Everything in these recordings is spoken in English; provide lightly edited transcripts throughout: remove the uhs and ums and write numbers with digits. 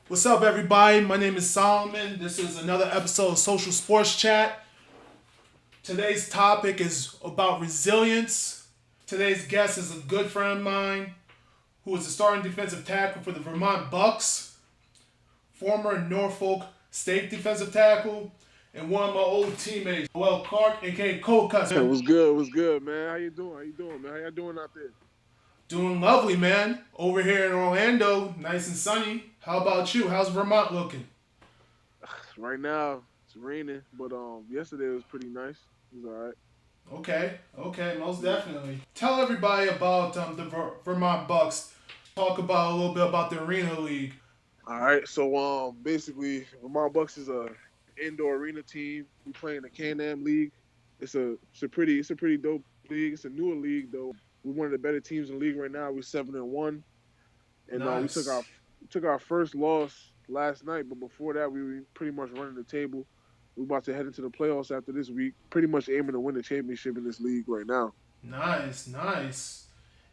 What's up, everybody? My name is Solomon. This is another episode of Social Sports Chat. Today's topic is about resilience. Today's guest is a good friend of mine who is a starting defensive tackle for the Vermont Bucks, former Norfolk State defensive tackle, and one of my old teammates, Noel Clarke, aka Cole Cousin. What's good? What's good, man? How you doing? How you doing, man? How y'all doing out there? Doing lovely, man. Over here in Orlando, nice and sunny. How about you? How's Vermont looking? Right now it's raining, but yesterday was pretty nice. It was all right. Okay, most Yeah. definitely. Tell everybody about the Vermont Bucks. Talk about a little bit about the Arena League. All right. So basically, Vermont Bucks is a indoor arena team. We play in the Can-Am League. It's a pretty dope league. It's a newer league though. We're one of the better teams in the league right now. We're 7-1, and we Nice. took our first loss last night. But before that, we were pretty much running the table. We're about to head into the playoffs after this week. Pretty much aiming to win the championship in this league right now. Nice.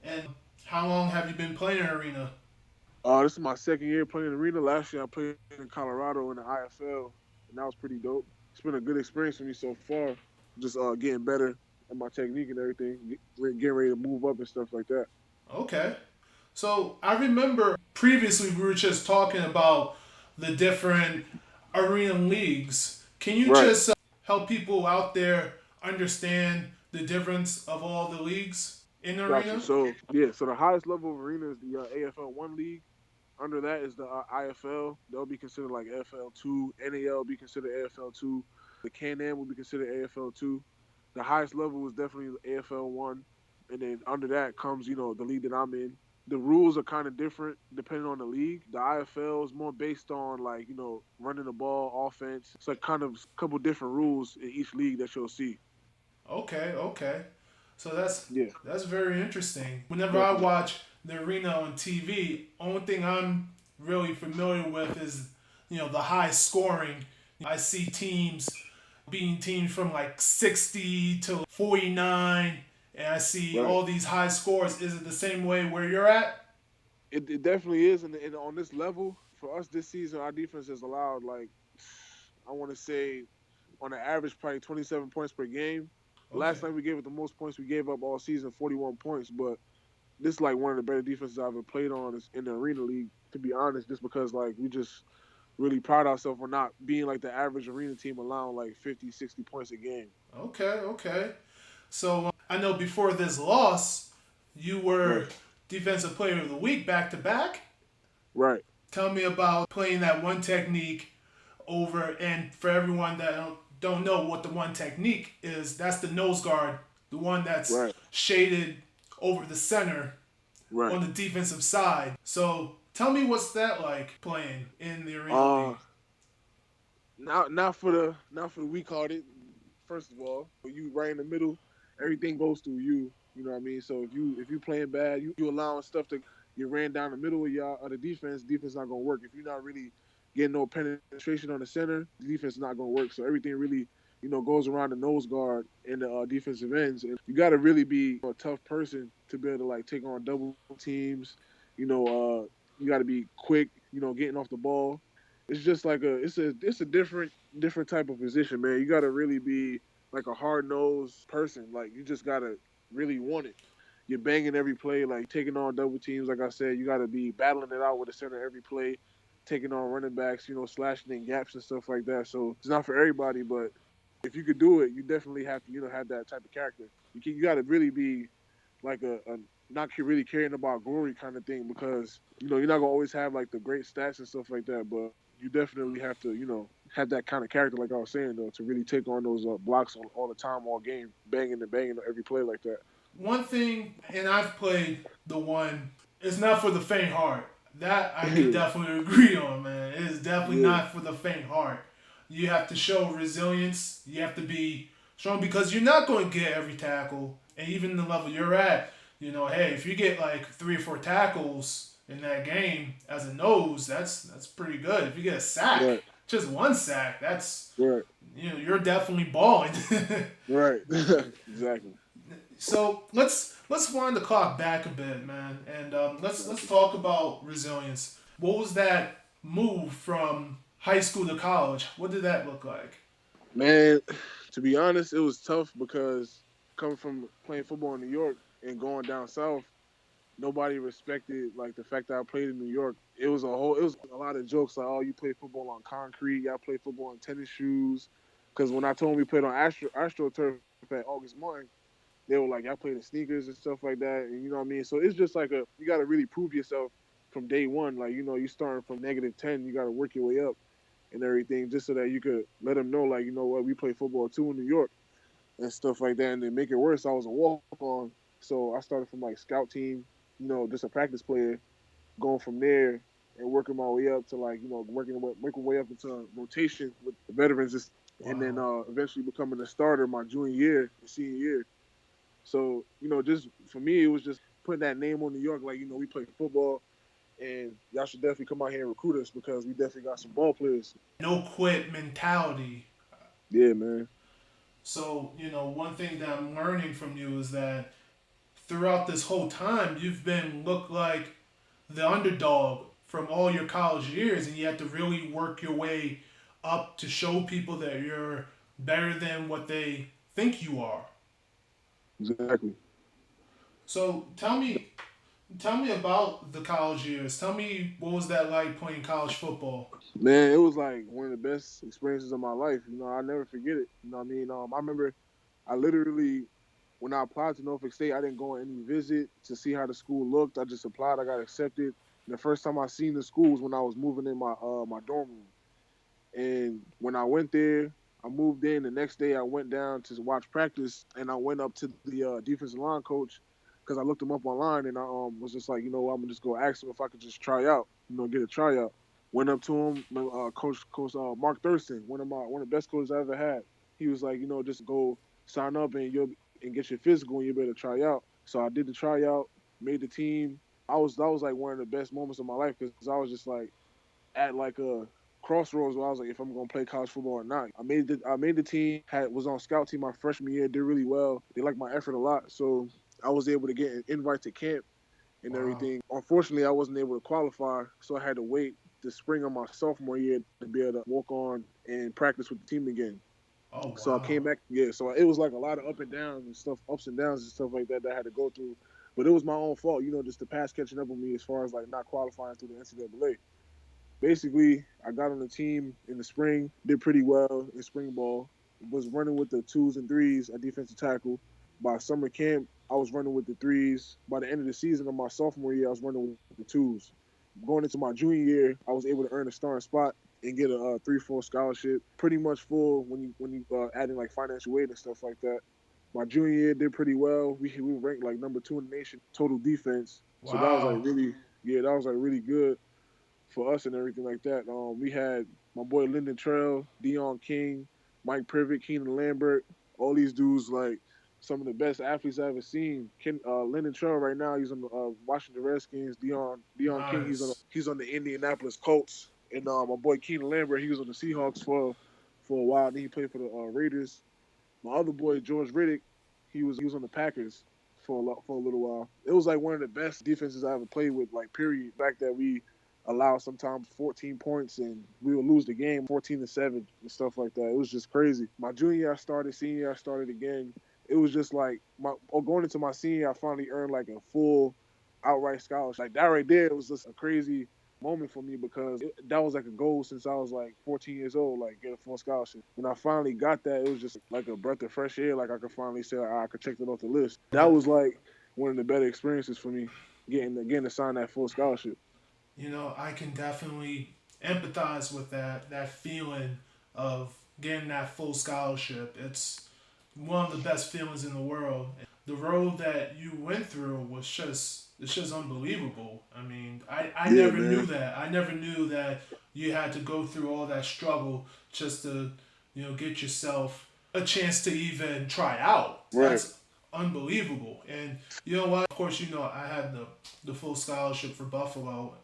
And how long have you been playing Arena? This is my second year playing arena. Last year I played in Colorado in the IFL, and that was pretty dope. It's been a good experience for me so far. Just getting better at my technique and everything, getting ready to move up and stuff like that. Okay. So I remember previously we were just talking about the different arena leagues. Can you Right. just help people out there understand the difference of all the leagues in the Got you. arena? So yeah, so the highest level of arena is the AFL one league. Under that is the IFL. They'll be considered like AFL two. NAL will be considered AFL two. The Can-Am will be considered AFL two. The highest level is definitely AFL one, and then under that comes the league that I'm in. The rules are kind of different depending on the league. The IFL is more based on like running the ball, offense. It's like kind of a couple different rules in each league that you'll see. Okay. So Yeah, that's very interesting. Whenever I definitely. watch the arena on TV, only thing I'm really familiar with is the high scoring. I see teams beating teams from like 60 to 49, and I see Right. all these high scores. Is it the same way where you're at? It definitely is, and on this level for us this season, our defense has allowed like I want to say on an average probably 27 points per game. Okay. Last night we gave up the most points we gave up all season, 41 points. But this is like one of the better defenses I've ever played on is in the arena league. To be honest, just because like we just really pride ourselves on not being like the average arena team allowing like 50, 60 points a game. Okay. So I know before this loss, you Right, were defensive player of the week back to back. right, Tell me about playing that one technique over, and for everyone that don't know what the one technique is, that's the nose guard, the one that's right, shaded over the center right. on the defensive side. So tell me what's that like playing in the Arena Uh, League? not for the weak hearted. First of all, you right in the middle, everything goes through you. You know what I mean? So if you playing bad, you allowing stuff to get ran down the middle of y'all of the defense. Defense not gonna work. If you're not really getting no penetration on the center, the defense is not gonna work. So everything really goes around the nose guard and the defensive ends, and you got to really be a tough person to be able to like take on double teams. You know, you got to be quick. Getting off the ball. It's just like it's a different type of position, man. You got to really be like a hard nosed person. Like you just gotta really want it. You're banging every play, like taking on double teams. Like I said, you got to be battling it out with the center every play, taking on running backs, slashing in gaps and stuff like that. So it's not for everybody, but if you could do it, you definitely have to, have that type of character. You got to really be like a not really caring about glory kind of thing because you're not gonna always have like the great stats and stuff like that, but you definitely have to have that kind of character like I was saying though to really take on those blocks all the time all game, banging and banging every play like that. One thing, and I've played the one, it's not for the faint heart. That I could yeah, definitely agree on, man. It is definitely yeah, not for the faint heart. You have to show resilience. You have to be strong because you're not going to get every tackle. And even the level you're at, hey, if you get like 3 or 4 tackles in that game as a nose, that's pretty good. If you get a sack, right, just one sack, that's right, you're definitely balling. right, exactly. So let's wind the clock back a bit, man, and let's talk about resilience. What was that? move from high school to college? What did that look like? Man, to be honest, it was tough because coming from playing football in New York and going down south, nobody respected like the fact that I played in New York. It was a lot of jokes like, oh, you play football on concrete, y'all play football on tennis shoes. Because when I told them we played on AstroTurf at August Martin, they were like, y'all played in sneakers and stuff like that, and you know what I mean. So it's just like you got to really prove yourself from day one. Like you starting from -10, you got to work your way up and everything, just so that you could let them know, like, you know what, we play football too in New York and stuff like that. And then make it worse, I was a walk on, so I started from like scout team, just a practice player, going from there and working my way up to like working way up into rotation with the veterans, and then Wow. eventually becoming a starter my junior year and senior year. So just for me, it was just putting that name on New York, like we play football, and y'all should definitely come out here and recruit us because we definitely got some ball players. No quit mentality. Yeah, man. So, one thing that I'm learning from you is that throughout this whole time, you've been look like the underdog from all your college years, and you have to really work your way up to show people that you're better than what they think you are. Exactly. So tell me about the college years. Tell me what was that like playing college football? Man, it was like one of the best experiences of my life. I'll never forget it. You know what I mean? I remember I literally, when I applied to Norfolk State, I didn't go on any visit to see how the school looked. I just applied. I got accepted. And the first time I seen the school was when I was moving in my dorm room. And when I went there, I moved in. The next day, I went down to watch practice, and I went up to the defensive line coach because I looked him up online, and I was just like, I'm gonna just go ask him if I could just try out, get a tryout. Went up to him, Coach Mark Thurston, one of the best coaches I ever had. He was like, just go sign up and get your physical, and you better try out. So I did the tryout, made the team. That was like one of the best moments of my life because I was just like at like a crossroads where I was like, if I'm gonna play college football or not. I made the team, had was on scout team my freshman year, did really well. They liked my effort a lot. So I was able to get an invite to camp and Wow. everything. Unfortunately I wasn't able to qualify, so I had to wait the spring of my sophomore year to be able to walk on and practice with the team again. Oh So I wow. came back, yeah. So it was like a lot of up and downs and stuff, ups and downs and stuff like that I had to go through. But it was my own fault, just the past catching up with me as far as like not qualifying through the NCAA. Basically, I got on the team in the spring, did pretty well in spring ball, was running with the twos and threes at defensive tackle. By summer camp, I was running with the threes. By the end of the season of my sophomore year, I was running with the twos. Going into my junior year, I was able to earn a starting spot and get a 3-4 scholarship, pretty much full when you add in like financial aid and stuff like that. My junior year did pretty well. We ranked like number 2 in the nation total defense, so that was like Wow. really yeah, that was like really good for us and everything like that. We had my boy Lyndon Trail, Dion King, Mike Privet, Keenan Lambert, all these dudes like some of the best athletes I've ever seen. Lyndon Trail right now he's on the Washington Redskins. Dion King Nice. he's on the Indianapolis Colts, and my boy Keenan Lambert he was on the Seahawks for a while. Then he played for the Raiders. My other boy George Riddick, he was on the Packers for a little while. It was like one of the best defenses I ever played with. Like period. The fact that we allow sometimes 14 points and we would lose the game 14-7 and stuff like that. It was just crazy. My junior year I started, senior year I started again. It was just like going into my senior year, I finally earned like a full outright scholarship. Like that right there, it was just a crazy moment for me because that was like a goal since I was like 14 years old, like get a full scholarship. When I finally got that, it was just like a breath of fresh air. Like I could finally say I could check it off the list. That was like one of the better experiences for me, getting to sign that full scholarship. I can definitely empathize with that feeling of getting that full scholarship. It's one of the best feelings in the world. The road that you went through was just it's just unbelievable. I mean, I Yeah, never knew man. that. I never knew that you had to go through all that struggle just to, get yourself a chance to even try out. Right, That's unbelievable. And you know what? Of course, I had the full scholarship for Buffalo,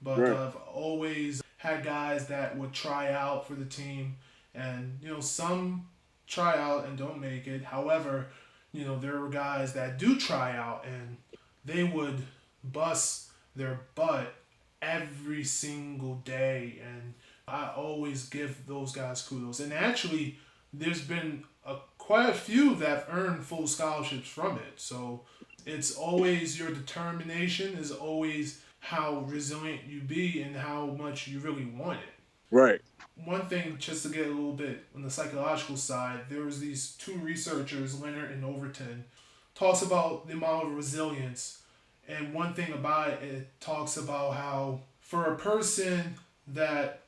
but right, I've always had guys that would try out for the team, and some try out and don't make it. However, there were guys that do try out and they would bust their butt every single day, and I always give those guys kudos. And actually, there's been quite a few that have earned full scholarships from it. So it's always your determination is always how resilient you be and how much you really want it. Right. One thing, just to get a little bit on the psychological side, there was these two researchers, Leonard and Overton, talks about the amount of resilience. And one thing about it, it talks about how for a person that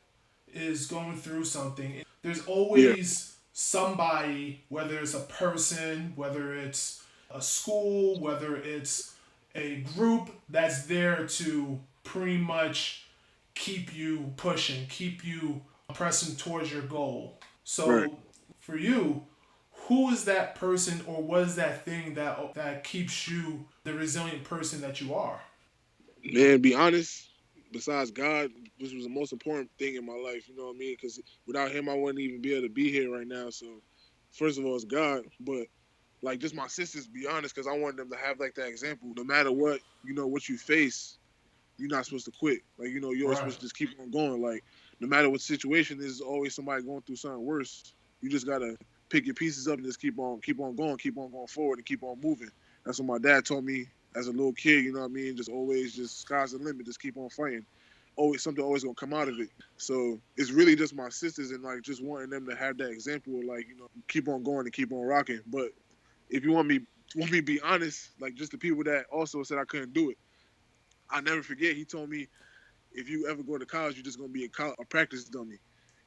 is going through something, there's Yeah. always somebody, whether it's a person, whether it's a school, whether it's a group that's there to pretty much keep you pushing, keep you pressing towards your goal. Right. So for you, who is that person or what is that thing that keeps you the resilient person that you are? Man, be honest. Besides God, which was the most important thing in my life, you know what I mean? Because without Him, I wouldn't even be able to be here right now. So, first of all, it's God. But like, just my sisters, be honest, because I want them to have like that example. No matter what, what you face, you're not supposed to quit. Like, you're always Right. supposed to just keep on going. Like, no matter what situation, there's always somebody going through something worse. You just gotta pick your pieces up and just keep on going forward, and keep on moving. That's what my dad told me as a little kid. You know what I mean? Just always, just sky's the limit. Just keep on fighting. Always something always gonna come out of it. So it's really just my sisters and like just wanting them to have that example of like keep on going and keep on rocking. But if you want me to be honest, like just the people that also said I couldn't do it, I never forget. He told me if you ever go to college, you're just gonna be a practice dummy,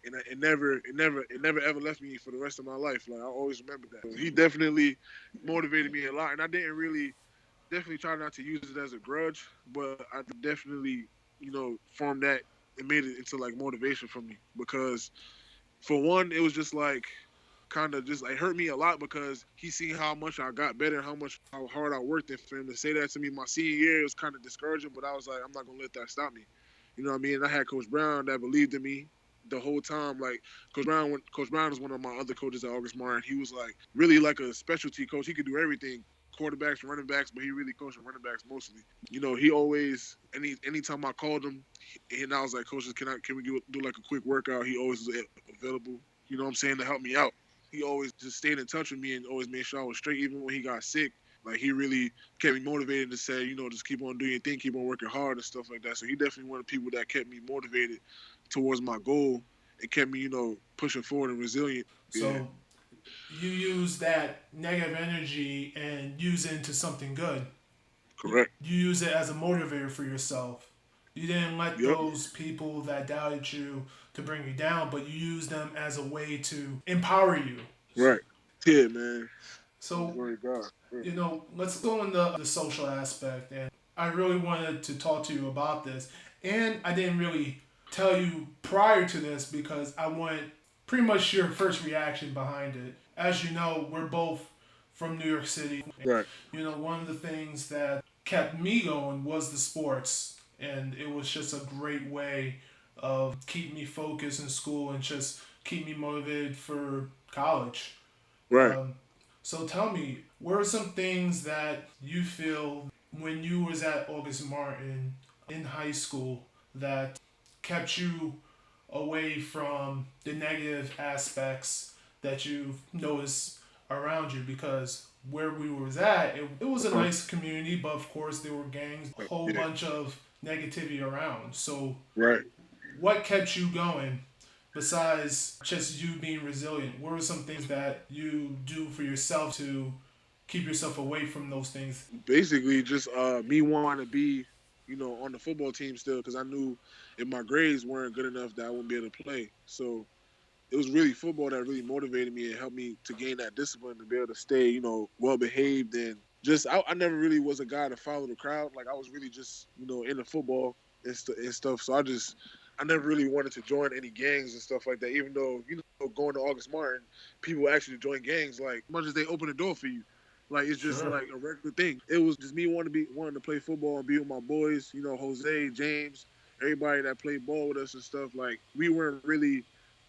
and it never ever left me for the rest of my life. Like I always remember that. He definitely motivated me a lot, and I didn't really definitely try not to use it as a grudge, but I definitely formed that and made it into like motivation for me because for one, it was just like kind of just like hurt me a lot because he seen how much I got better and how hard I worked. And for him to say that to me my senior year, it was kind of discouraging. But I was like, I'm not gonna let that stop me. You know what I mean? And I had Coach Brown that believed in me the whole time. Like Coach Brown was one of my other coaches at August Martin. He was like really like a specialty coach. He could do everything. Quarterbacks, running backs, but he really coached running backs mostly. He always anytime I called him, and I was like, coaches, can we do like a quick workout? He always was available. You know what I'm saying, to help me out. He always just stayed in touch with me and always made sure I was straight, even when he got sick. Like he really kept me motivated to say, just keep on doing your thing, keep on working hard and stuff like that. So he definitely one of the people that kept me motivated towards my goal and kept me, pushing forward and resilient. Yeah, So you use that negative energy and use it into something good. correct. You use it as a motivator for yourself. You didn't let Yep. those people that doubted you to bring you down, but you use them as a way to empower you. Right. Yeah, man. So, Glory to God. Yeah. let's go in the social aspect. And I really wanted to talk to you about this. And I didn't really tell you prior to this because I wanted pretty much your first reaction behind it. As you know, we're both from New York City. Right. One of the things that kept me going was the sports. And it was just a great way of keeping me focused in school and just keep me motivated for college. Right. Um, so tell me, what are some things that you feel when you was at August Martin in high school that kept you away from the negative aspects that you've noticed around you? Because where we was at, it was a Uh, nice community, but of course there were gangs, a whole yeah. bunch of negativity around. So Right. what kept you going besides just you being resilient? What are some things that you do for yourself to keep yourself away from those things? Basically, just me wanting to be, on the football team still because I knew if my grades weren't good enough that I wouldn't be able to play. So it was really football that really motivated me and helped me to gain that discipline to be able to stay, well behaved and just I never really was a guy to follow the crowd. Like I was really just, into football and stuff. So I never really wanted to join any gangs and stuff like that. Even though going to August Martin, people actually join gangs. Like much as they open the door for you, like it's just Sure. like a regular thing. It was just me wanting to play football and be with my boys. Jose, James, everybody that played ball with us and stuff. Like we weren't really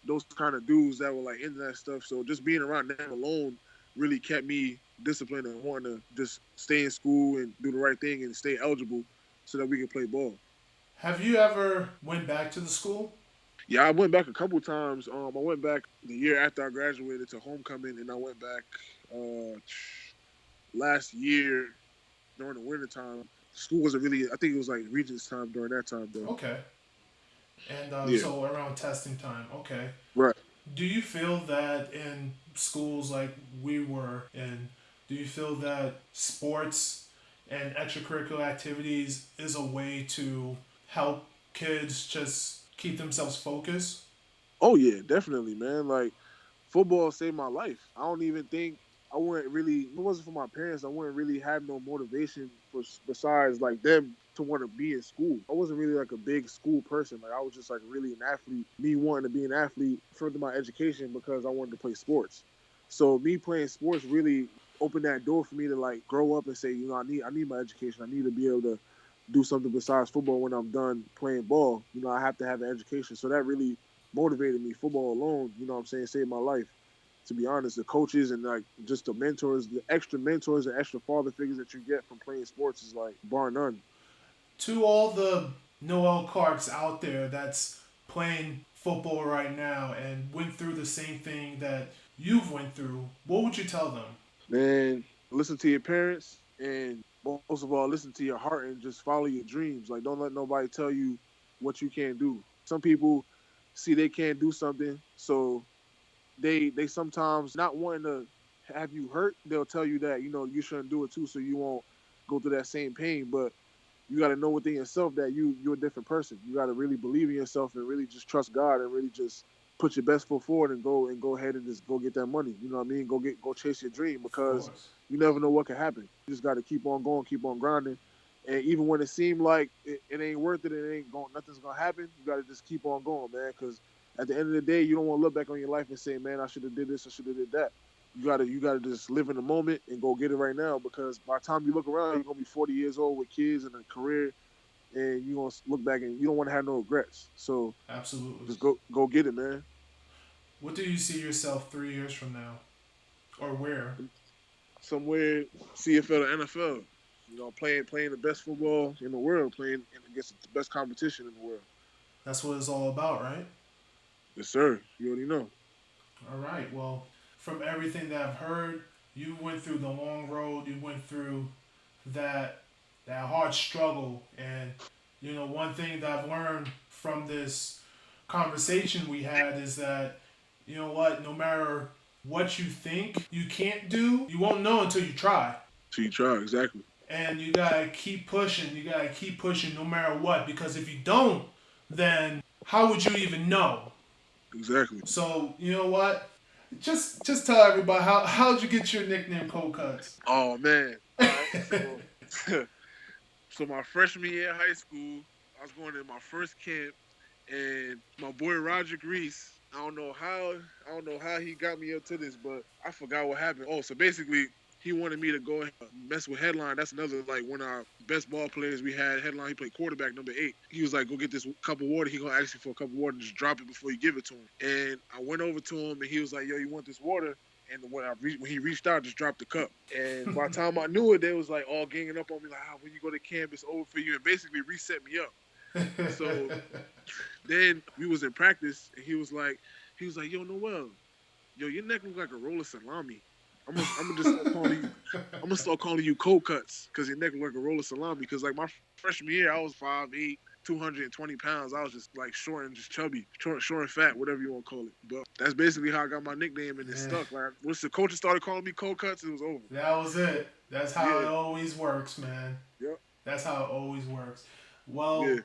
those kind of dudes that were like into that stuff. So just being around them alone really kept me disciplined and wanting to just stay in school and do the right thing and stay eligible so that we can play ball. Have you ever went back to the school? Yeah, I went back a couple times. I went back the year after I graduated to homecoming, and I went back uh last year during the winter time. School wasn't really. I think it was like Regents time during that time though. Okay. And Yeah, so around testing time. Okay. right. Do you feel that in schools like we were in, do you feel that sports and extracurricular activities is a way to help kids just keep themselves focused? Oh yeah, definitely, man. Like football saved my life. I don't even think I wouldn't really. If it wasn't for my parents, I wouldn't really have no motivation for besides like them to want to be in school. I wasn't really like a big school person. Like I was just like really an athlete. Me wanting to be an athlete further my education because I wanted to play sports. So me playing sports really opened that door for me to like grow up and say, I need my education. I need to be able to do something besides football when I'm done playing ball. I have to have an education. So that really motivated me. Football alone, what I'm saying, saved my life. To be honest, the coaches and like just the mentors, the extra mentors and extra father figures that you get from playing sports is like bar none. To all the Noel Clarks out there that's playing football right now and went through the same thing that you've went through, what would you tell them? Man, listen to your parents and most of all, listen to your heart and just follow your dreams. Like don't let nobody tell you what you can't do. Some people see they can't do something, so they sometimes not wanting to have you hurt, they'll tell you that you shouldn't do it too, so you won't go through that same pain. But you got to know within yourself that you're a different person. You got to really believe in yourself and really just trust God and really just put your best foot forward and go ahead and just go get that money. You know what I mean? Go chase your dream Of because course. you never know what can happen. You just got to keep on going, keep on grinding. And even when it seemed like it ain't worth it, it ain't going, nothing's gonna happen. You got to just keep on going, man. Because at the end of the day, you don't want to look back on your life and say, "Man, I should have did this, I should have did that." You gotta just live in the moment and go get it right now because by the time you look around, you're gonna be 40 years old with kids and a career, and you're gonna look back and you don't want to have no regrets. So Absolutely. just go get it, man. What do you see yourself 3 years from now? Or where? Somewhere CFL or NFL, playing the best football in the world, playing against the best competition in the world. That's what it's all about, right? Yes, sir. You already know. All right. Well, from everything that I've heard, you went through the long road. You went through that that hard struggle, and one thing that I've learned from this conversation we had is that what, no matter what you think you can't do, you won't know until you try. So you try exactly, And you gotta keep pushing. You gotta keep pushing no matter what, because if you don't, then how would you even know? exactly. So you know what? Just tell everybody how'd you get your nickname Cold Cuts? Oh man. All right. So so my freshman year of high school, I was going to my first camp, and my boy Roger Reese. I don't know how he got me up to this, but I forgot what happened. Oh, so basically, he wanted me to go and mess with Headline. That's another like one of our best ball players we had. Headline, he played quarterback number 8. He was like, go get this cup of water. He gonna ask you for a cup of water and just drop it before you give it to him. And I went over to him and he was like, yo, you want this water? And when he reached out, I just dropped the cup. And by the time I knew it, they was like all ganging up on me, like, when you go to camp, it's over for you, and basically reset me up. So then we was in practice, and he was like, yo, Noel, yo, your neck look like a roll of salami. I'm gonna just start calling you. I'm gonna start calling you cold cuts because your neck look like a roll of salami. Because like my freshman year, I was 5'8", 220 pounds. I was just like short and just chubby, short and fat, whatever you want to call it. But that's basically how I got my nickname, and it Yeah, stuck. Like once the coaches started calling me cold cuts, it was over. that was it. That's how it Yeah, always works, man. yep, That's how it always works. yeah. Well,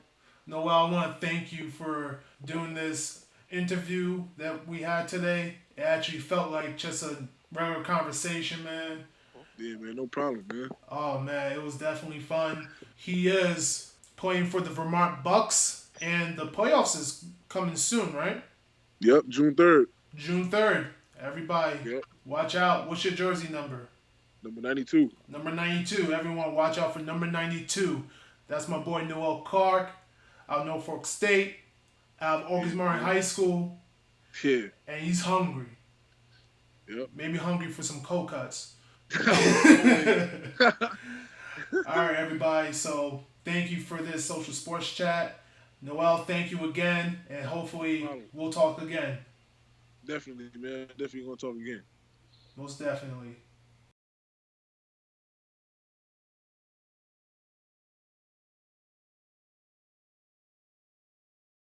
Noel, I want to thank you for doing this interview that we had today. It actually felt like just a regular conversation, man. Yeah, man, no problem, man. Oh man, it was definitely fun. He is playing for the Vermont Bucks, and the playoffs is coming soon, right? Yep, June 3rd. June 3rd. Everybody, Yep, watch out. What's your jersey number? number 92. Number 92. Everyone, watch out for number 92. That's my boy Noel Clarke out of Norfolk State, out of Yeah, August Martin man. High School, Yeah, and he's hungry. yep. Maybe hungry for some cold cuts. On the way. All right, everybody. So thank you for this social sports chat. Noel, thank you again, and No hopefully problem. we'll talk again. Definitely, man. Definitely gonna talk again. Most definitely.